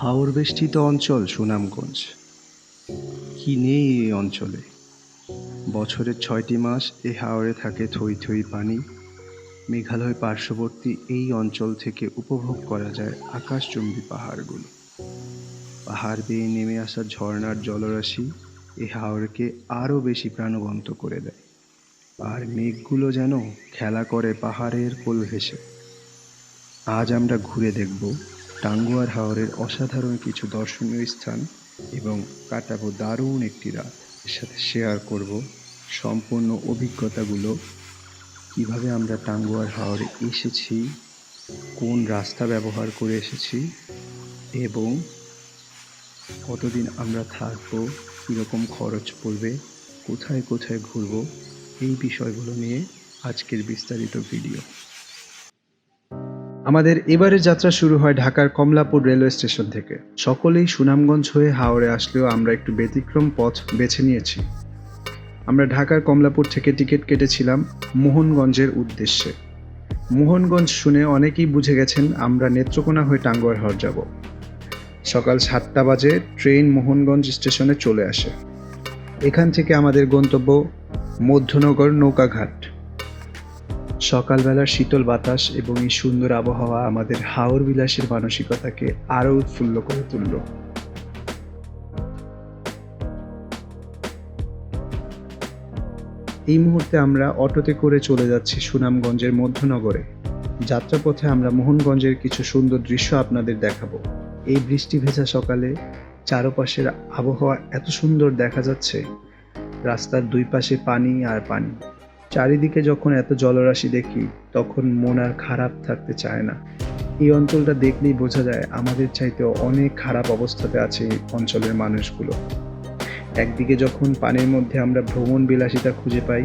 হাওর বেষ্টিত অঞ্চল সুনামগঞ্জ। কি নেই এই অঞ্চলে? বছরের ৬টি মাস এ হাওরে থাকে থই থই পানি। মেঘালয় পার্শ্ববর্তী এই অঞ্চল থেকে উপভোগ করা যায় আকাশচুম্বী পাহাড়গুলো। পাহাড় বেয়ে নেমে আসা ঝর্ণার জলরাশি এ হাওরকে আরও বেশি প্রাণবন্ত করে দেয়। আর মেঘগুলো যেন খেলা করে পাহাড়ের কোল ঘেঁষে। আজ আমরা ঘুরে দেখব টাঙ্গুয়ার হাওরের অসাধারণ কিছু দর্শনীয় স্থান এবং কাটাবো দারুণ একটি রাত। এর সাথে শেয়ার করব সম্পূর্ণ অভিজ্ঞতাগুলো, কিভাবে আমরা টাঙ্গুয়ার হাওরে এসেছি, কোন রাস্তা ব্যবহার করে এসেছি এবং কতদিন আমরা থাকবো, কীরকম খরচ পড়বে, কোথায় কোথায় ঘুরবো, এই বিষয়গুলো নিয়ে আজকের বিস্তারিত ভিডিও। আমাদের এবারের যাত্রা শুরু হয় ঢাকার কমলাপুর রেলওয়ে স্টেশন থেকে। সকলেই সুনামগঞ্জ হয়ে হাওড়ে আসলেও আমরা একটু ব্যতিক্রম পথ বেছে নিয়েছি। আমরা ঢাকার কমলাপুর থেকে টিকিট কেটেছিলাম মোহনগঞ্জের উদ্দেশ্যে। মোহনগঞ্জ শুনে অনেকেই বুঝে গেছেন আমরা নেত্রকোনা হয়ে টাঙ্গুয়ার হাওর যাব। সকাল 7টা বাজে ট্রেন মোহনগঞ্জ স্টেশনে চলে আসে। এখান থেকে আমাদের গন্তব্য মধ্যনগর নৌকাঘাট। সকালবেলার শীতল বাতাস এবং এই সুন্দর আবহাওয়া আমাদের হাওর বিলাসের মানসিকতাকে আরও উৎফুল্ল করে তুলল। এই মুহূর্তে আমরা অটোতে করে চলে যাচ্ছি সুনামগঞ্জের মধ্যনগরে। যাত্রাপথে আমরা মোহনগঞ্জের কিছু সুন্দর দৃশ্য আপনাদের দেখাবো। এই বৃষ্টি ভেজা সকালে চারপাশের আবহাওয়া এত সুন্দর দেখা যাচ্ছে, রাস্তার দুই পাশে পানি আর পানি। চারিদিকে যখন এত জলরাশি দেখি তখন মন আর খারাপ থাকতে চায় না। এই অঞ্চলটা দেখলেই বোঝা যায় আমাদের চাইতেও অনেক খারাপ অবস্থাতে আছে এই অঞ্চলের মানুষগুলো। একদিকে যখন পানির মধ্যে আমরা ভ্রমণ বিলাসিতা খুঁজে পাই,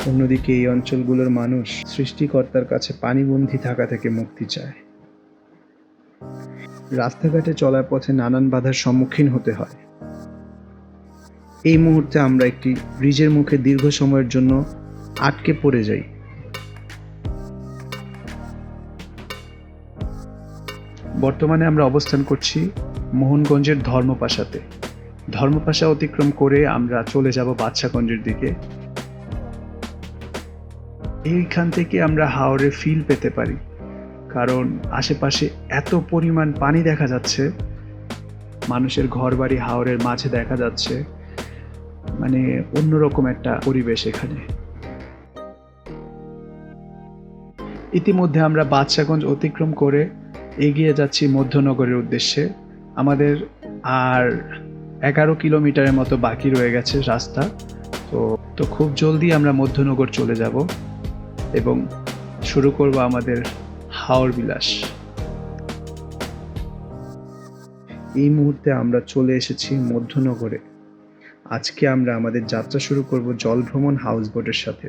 অন্যদিকে এই অঞ্চলগুলোর মানুষ সৃষ্টিকর্তার কাছে পানিবন্দী থাকা থেকে মুক্তি চায়। রাস্তাঘাটে চলার পথে নানান বাধার সম্মুখীন হতে হয়। এই মুহূর্তে আমরা একটি ব্রিজের মুখে দীর্ঘ সময়ের জন্য আটকে পড়ে যাই। বর্তমানে আমরা অবস্থান করছি মোহনগঞ্জের ধর্মপাশাতে। ধর্মপাশা অতিক্রম করে আমরা চলে যাব বাদশাগঞ্জের দিকে। এইখান থেকে আমরা হাওরে ফিল পেতে পারি, কারণ আশেপাশে এত পরিমাণ পানি দেখা যাচ্ছে, মানুষের ঘরবাড়ি হাওরের মাঝে দেখা যাচ্ছে, মানে অন্যরকম একটা পরিবেশ এখানে। ইতিমধ্যে আমরা বাদশাগঞ্জ অতিক্রম করে এগিয়ে যাচ্ছি মধ্যনগরের উদ্দেশ্যে। আমাদের আর 11 কিলোমিটারের মতো বাকি রয়ে গেছে রাস্তা। তো খুব জলদি আমরা মধ্যনগর চলে যাব এবং শুরু করব আমাদের হাওর বিলাস। এই মুহূর্তে আমরা চলে এসেছি মধ্যনগরে। আজকে আমরা আমাদের যাত্রা শুরু করব জলভ্রমণ হাউসবোটের সাথে।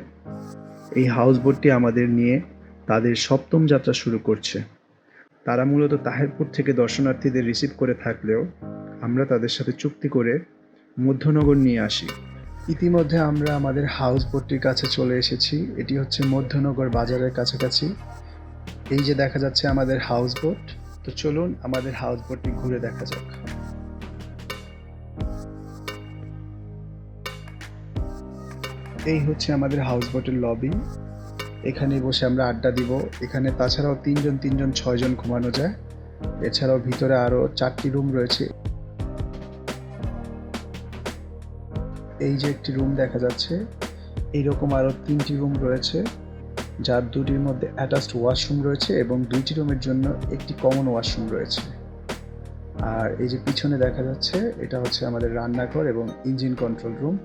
এই হাউসবোটটি আমাদের নিয়ে তাদের 7ম যাত্রা শুরু করছে। তারা মূলত তাহেরপুর থেকে দর্শনার্থীদের রিসিভ করে থাকলেও আমরা তাদের সাথে চুক্তি করে মধ্যনগর নিয়ে আসি। ইতিমধ্যে আমরা আমাদের হাউসবোটটির কাছে চলে এসেছি। এটি হচ্ছে মধ্যনগর বাজারের কাছাকাছি। এই যে দেখা যাচ্ছে আমাদের হাউসবোট। তো চলুন আমাদের হাউসবোটটি ঘুরে দেখা যাক। এই হচ্ছে আমাদের হাউসবোটের লবি। এখানে বসে আমরা আড্ডা দিব। এখানে তাছাড়াও 3জন 6জন ঘুমানো যায়। এছাড়াও ভিতরে আরো 4টি রুম রয়েছে। এই যে একটি রুম দেখা যাচ্ছে, এইরকম আরো 3টি রুম রয়েছে, যার 2টির মধ্যে অ্যাটাচড ওয়াশরুম রয়েছে এবং 2টি রুমের জন্য একটি কমন ওয়াশরুম রয়েছে। আর এই যে পিছনে দেখা যাচ্ছে, এটা হচ্ছে আমাদের রান্নাঘর এবং ইঞ্জিন কন্ট্রোল রুম।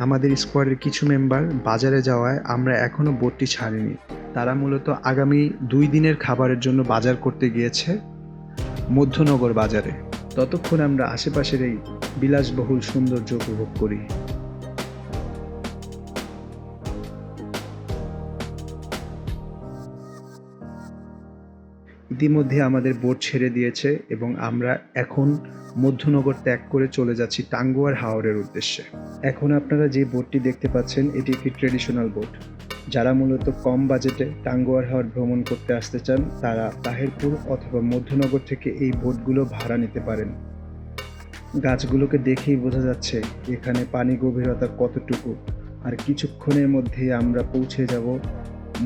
আমাদের স্কোয়াডের কিছু মেম্বার বাজারে যাওয়ায় আমরা এখনো বোটটি ছাড়িনি। তারা মূলত আগামী 2 দিনের খাবারের জন্য বাজার করতে গিয়েছে মধ্যনগর বাজারে। ততক্ষণ আমরা আশেপাশের এই বিলাসবহুল সৌন্দর্য উপভোগ করি। ইতিমধ্যে আমাদের বোট ছেড়ে দিয়েছে এবং আমরা এখন মধ্যনগর ত্যাগ করে চলে যাচ্ছি টাঙ্গুয়ার হাওরের উদ্দেশ্যে। এখন আপনারা যে বোটটি দেখতে পাচ্ছেন, এটি একটি ট্রেডিশনাল বোট। যারা মূলত কম বাজেটে টাঙ্গুয়ার হাওর ভ্রমণ করতে আসতে চান তারা তাহিরপুর অথবা মধ্যনগর থেকে এই বোটগুলো ভাড়া নিতে পারেন। গাছগুলোকে দেখেই বোঝা যাচ্ছে এখানে পানি গভীরতা কতটুকু। আর কিছুক্ষণের মধ্যেই আমরা পৌঁছে যাব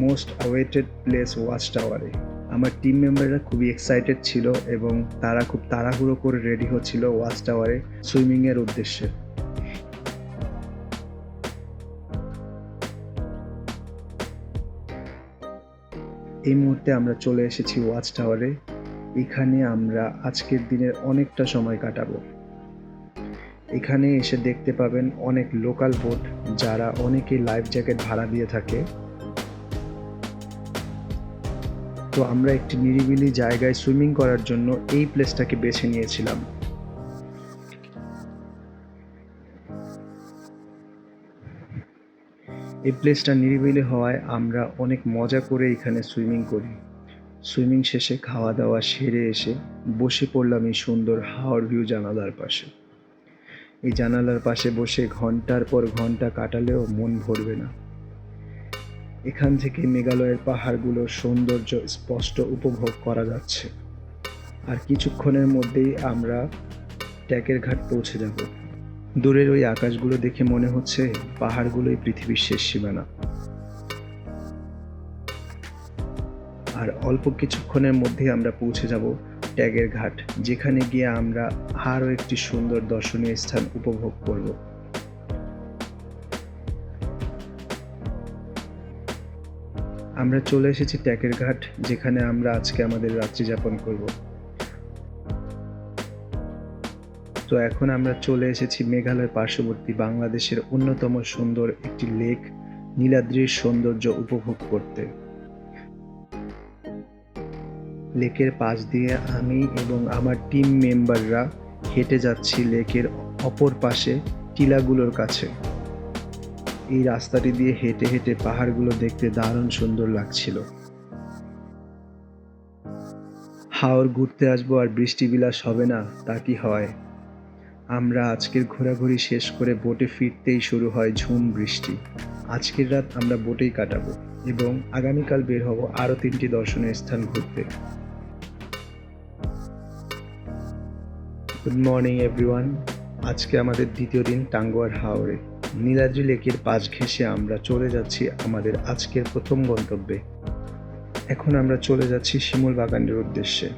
মোস্ট অ্যাওয়েটেড প্লেস ওয়াচ টাওয়ারে। আমার টিম মেম্বাররা খুবই এক্সাইটেড ছিল এবং তারা খুব তাড়াহুড়ো করে রেডি হচ্ছিল ওয়াচ টাওয়ারে সুইমিংয়ের উদ্দেশ্যে। এই মুহূর্তে আমরা চলে এসেছি ওয়াচ টাওয়ারে। এখানে আমরা আজকের দিনের অনেকটা সময় কাটাবো। এখানে এসে দেখতে পাবেন অনেক লোকাল বোট, যারা অনেকেই লাইফ জ্যাকেট ভাড়া দিয়ে থাকে। তো আমরা একটি নিরিবিলি জায়গায় সুইমিং করার জন্য এই প্লেসটাকে বেছে নিয়েছিলাম। এই প্লেসটা নিরিবিলি হওয়ায় আমরা অনেক মজা করে এখানে সুইমিং করি। সুইমিং শেষে খাওয়া দাওয়া সেরে এসে বসে পড়লাম এই সুন্দর হাওর ভিউ জানালার পাশে। এই জানালার পাশে বসে ঘন্টার পর ঘন্টা কাটালেও মন ভরবে না। এখান থেকে মেঘালয়ের পাহাড়গুলোর সৌন্দর্য স্পষ্ট উপভোগ করা যাচ্ছে। আর কিছুক্ষণের মধ্যেই আমরা ট্যাকের ঘাট পৌঁছে যাব। দূরের ওই আকাশগুলো দেখে মনে হচ্ছে পাহাড়গুলোই পৃথিবীর শেষ সীমানা। আর অল্প কিছুক্ষণের মধ্যেই আমরা পৌঁছে যাব ট্যাগের ঘাট, যেখানে গিয়ে আমরা আরও একটি সুন্দর দর্শনীয় স্থান উপভোগ করব। আমরা চলে এসেছি ট্যাগের ঘাট, যেখানে আমরা আজকে আমাদের রাত্রি যাপন করব। তো এখন আমরা চলে এসেছি মেঘালয়ের পার্শ্ববর্তী বাংলাদেশের অন্যতম সুন্দর একটি লেক নীলাদ্রির সৌন্দর্য উপভোগ করতে। লেকের পাশ দিয়ে আমি এবং আমার টিম মেম্বাররা হেঁটে যাচ্ছি লেকের অপর পাশে টিলাগুলোর কাছে। এই রাস্তাটি দিয়ে হেঁটে হেঁটে পাহাড়গুলো দেখতে দারুণ সুন্দর লাগছিল। হাওর ঘুরতে আসবো আর বৃষ্টি বিলাস হবে না, তা কি হয়? আমরা আজকের ঘোরাঘুরি শেষ করে বোটে ফিরতেই শুরু হয় ঝুম বৃষ্টি। আজকের রাত আমরা বোটেই কাটাবো এবং আগামীকাল বের হব আরও 3টি দর্শনীয় স্থান ঘুরতে। Good morning everyone. আজকে আমাদের দ্বিতীয় দিন টাঙ্গুয়ার হাওরে। নীলাদ্রি লেকের পাশ ঘেঁষে আমরা চলে যাচ্ছি আমাদের আজকের প্রথম গন্তব্যে। এখন আমরা চলে যাচ্ছি শিমুল বাগানের উদ্দেশ্যে।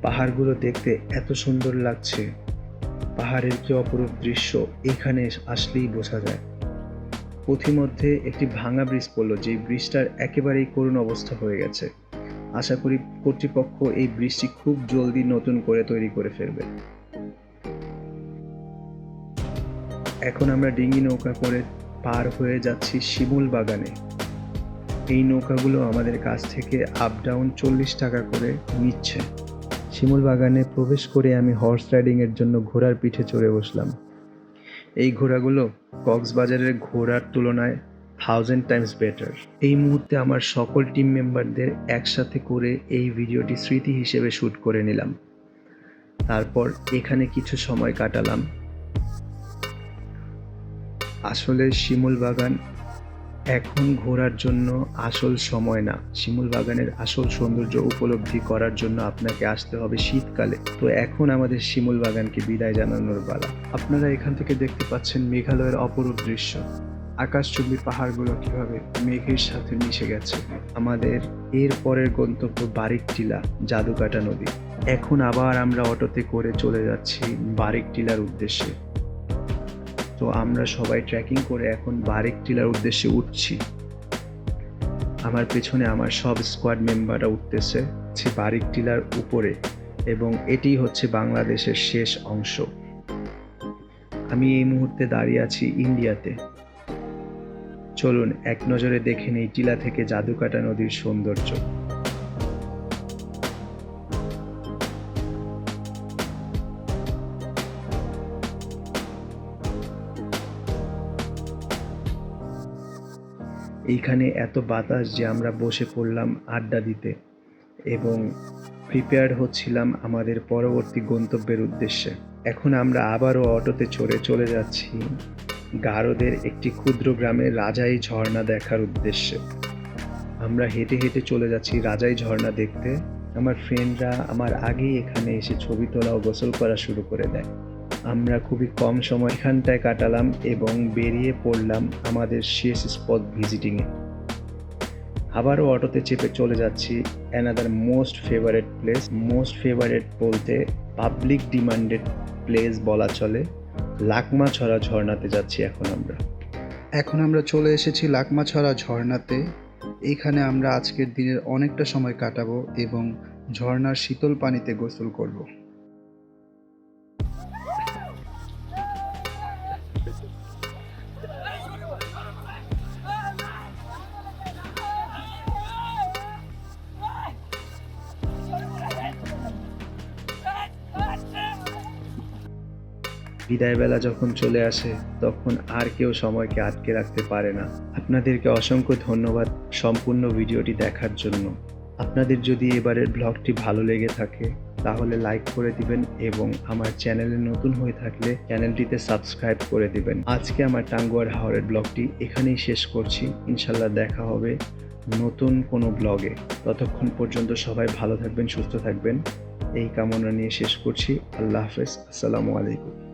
পাহাড়গুলো দেখতে এত সুন্দর লাগছে, পাহাড়ের কি অপরূপ দৃশ্য এখানে আসলেই বোঝা যায়। পথিমধ্যে একটি ভাঙা ব্রিজ পড়লো, যে ব্রিজটার একেবারেই করুণ অবস্থা হয়ে গেছে। আশা করি কর্তৃপক্ষ এই ব্রিজটি খুব জলদি নতুন করে তৈরি করে ফেলবে। এখন আমরা ডিঙি নৌকা করে পার হয়ে যাচ্ছি শিমুল বাগানে। এই নৌকাগুলো আমাদের কাছ থেকে আপ ডাউন 40 টাকা করে নিচ্ছে। শিমুল বাগানে প্রবেশ করে আমি হর্স রাইডিং এর জন্য ঘোড়ার পিঠে চড়ে বসলাম। এই ঘোড়াগুলো কক্সবাজারের ঘোড়ার তুলনায় 1000 টাইমস বেটার। এই মুহূর্তে আমার সকল টিম মেম্বারদের একসাথে করে এই ভিডিওটি স্মৃতি হিসেবে শ্যুট করে নিলাম। তারপর এখানে কিছু সময় কাটালাম। আসলে শিমুল বাগান এখন ঘোরার জন্য আসল সময় না। শিমুল বাগানের আসল সৌন্দর্য উপলব্ধি করার জন্য আপনাকে আসতে হবে শীতকালে। তো এখন আমাদের শিমুল বাগানকে বিদায় জানানোর পালা। আপনারা এখান থেকে দেখতে পাচ্ছেন মেঘালয়ের অপরূপ দৃশ্য। আকাশচুম্বী পাহাড়গুলো কিভাবে মেঘের সাথে মিশে গেছে। আমাদের এর পরের গন্তব্য বারিক টিলা, জাদুকাটা নদী। এখন আবার আমরা অটোতে করে চলে যাচ্ছি বারিক টিলার উদ্দেশ্যে। তো আমরা সবাই ট্রেকিং করে এখন বারিক টিলার উদ্দেশ্যে উঠছি। আমার পেছনে আমার সব স্কোয়াড মেম্বাররা উঠতেছে বারিক টিলার উপরে, এবং এটি হচ্ছে বাংলাদেশের শেষ অংশ। আমি এই মুহূর্তে দাঁড়িয়ে আছি ইন্ডিয়াতে। চলুন এক নজরে দেখে নেই টিলা থেকে জাদুকাটা নদীর সৌন্দর্য। এইখানে এত বাতাস যে আমরা বসে পড়লাম আড্ডা দিতে এবং প্রিপেয়ার হচ্ছিলাম আমাদের পরবর্তী গন্তব্যের উদ্দেশ্যে। এখন আমরা আবারও অটোতে চড়ে চলে যাচ্ছি গারোদের একটি ক্ষুদ্র গ্রামে রাজাই ঝর্ণা দেখার উদ্দেশ্যে। আমরা হেঁটে হেঁটে চলে যাচ্ছি রাজাই ঝর্ণা দেখতে। আমার ফ্রেন্ডরা আমার আগেই এখানে এসে ছবি তোলা ও গোসল করা শুরু করে দেয়। আমরা খুবই কম সময় এখানটায় কাটালাম এবং বেরিয়ে পড়লাম আমাদের শেষ স্পট ভিজিটিংয়ে। আবারও অটোতে চেপে চলে যাচ্ছি another most favourite place. Most favourite বলতে পাবলিক ডিমান্ডেড প্লেস বলা চলে। লাকমাছড়া ঝর্ণাতে যাচ্ছি এখন আমরা চলে এসেছি লাকমাছড়া ঝর্ণাতে। এখানে আমরা আজকের দিনের অনেকটা সময় কাটাবো এবং ঝর্ণার শীতল পানিতে গোসল করব। বিদায়বেলা যখন চলে আসে তখন আর কেউ সময়কে আটকে রাখতে পারে না। আপনাদেরকে অসংখ্য ধন্যবাদ সম্পূর্ণ ভিডিওটি দেখার জন্য। আপনাদের যদি এবারের ব্লগটি ভালো লেগে থাকে তাহলে লাইক করে দিবেন এবং আমার চ্যানেলে নতুন হয়ে থাকলে চ্যানেলটিতে সাবস্ক্রাইব করে দিবেন। আজকে আমার টাঙ্গুয়ার হাওরের ব্লগটি এখানেই শেষ করছি। ইনশাল্লাহ দেখা হবে নতুন কোনো ব্লগে। ততক্ষণ পর্যন্ত সবাই ভালো থাকবেন, সুস্থ থাকবেন এই কামনা নিয়ে শেষ করছি। আল্লাহ হাফেজ, আসসালামু আলাইকুম।